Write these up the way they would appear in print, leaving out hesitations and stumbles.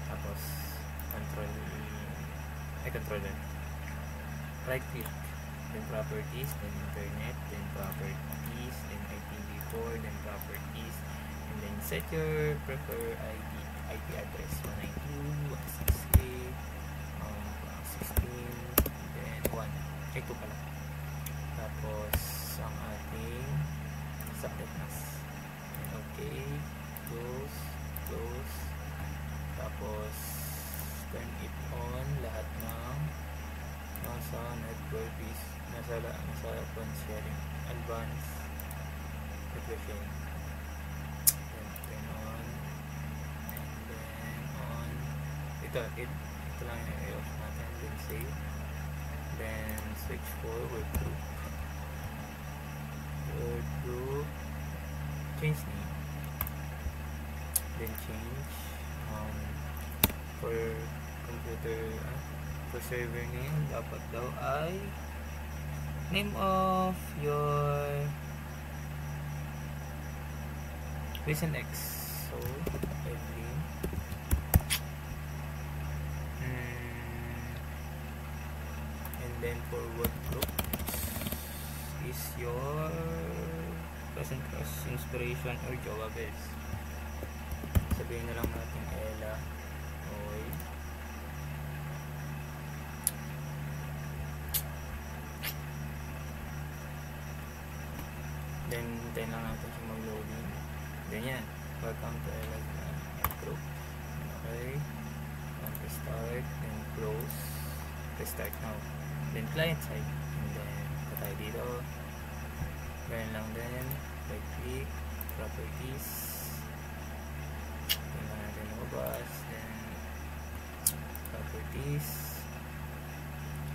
Tapos controller, right click, then properties, then internet, then properties, then IPv4, then properties, and then set your preferred IP address 192.168.16, then 2 pala. Tapos ang ating subnet mask, and okay, close, tapos turn it on. Lahat ng nasa network is nasa phone sharing, advanced refreshing, then turn on, and then on. Ito lang yung i-off natin, then save, then switch for word group, change name, then change for computer, for server name, dapat daw ay name of your recent X. So Evelyn, and then for word group is your present crush, inspiration, or jowa best. Sabihin na lang natin Ella. Okay. Then hintayin lang natin siya mag-loading. Then yan, welcome to Ella's group. Okay, start, then close, restart now, then client side, and then patay dito. Ganyan lang din, right click, properties, then natin lumabas, then properties,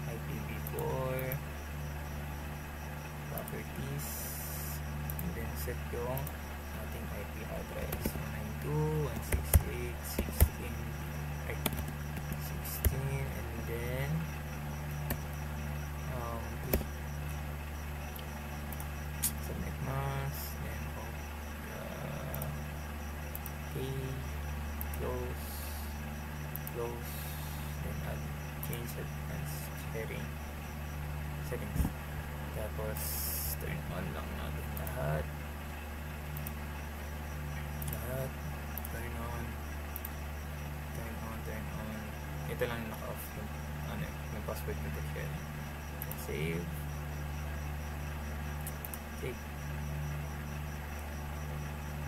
IPv4 properties, and then set yung ating IP address 192.168.16, and then subnet mask, then okay, close, then add change advanced sharing settings, tapos turn on lang natin lahat, turn on. Ito lang yung naka-off yung password protection. Save.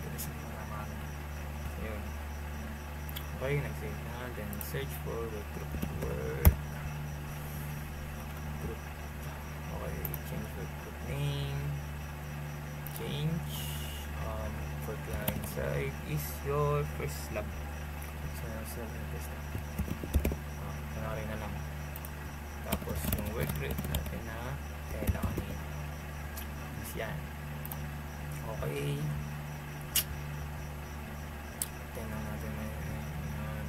Ito sa mga naman. Ayun. Okay, nag-save na. Then search for word group. Okay, change word group name. Change. For client side is your first lab. Panoorin na lang. Tapos yung word group natin na kailangan is yan. Okay, tingnan natin na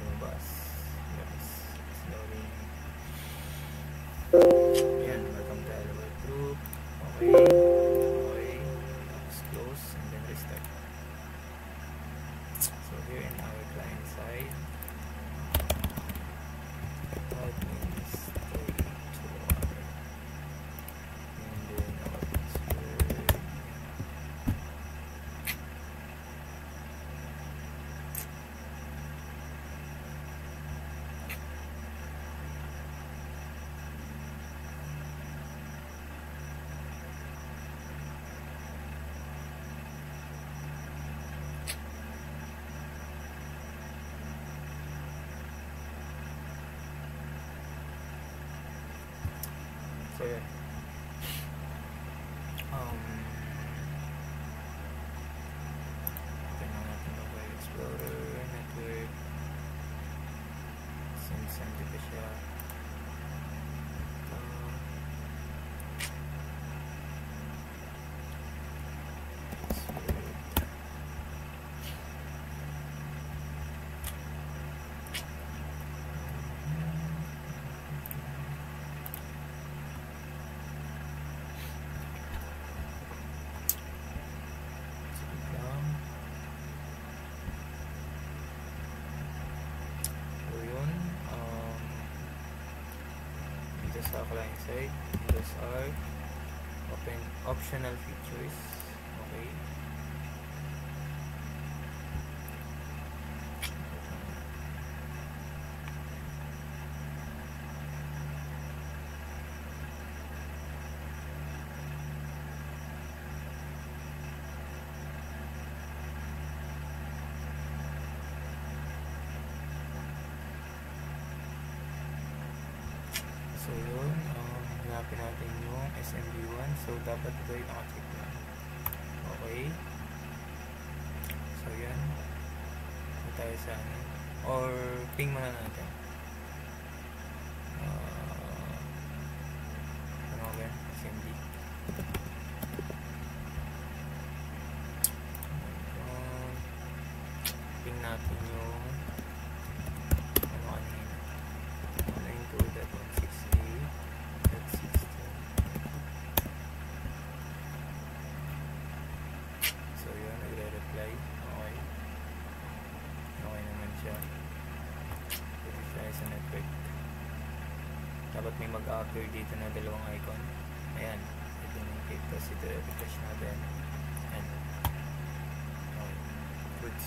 lumabas. Slowing. Yan, welcome to the word group. Okay, tapos close and then restart. So here in our client side, that means and then our password. So yeah, tingnan natin Mobile Explorer network, since andito siya. sa client side. Those are optional features. Okay. So yun, hanapin natin yung SMB1. So dapat ito ay nakacheck na. Okay. So yan. Ito tayo sa ano. Or ping muna natin. Ano ba yan? SMB. Ping natin yung sa network. Dapat may mag-appear dito na dalawang icon. Ayan. Ito yung cake. Tapos ito refresh natin. Ayan. Okay. Goods.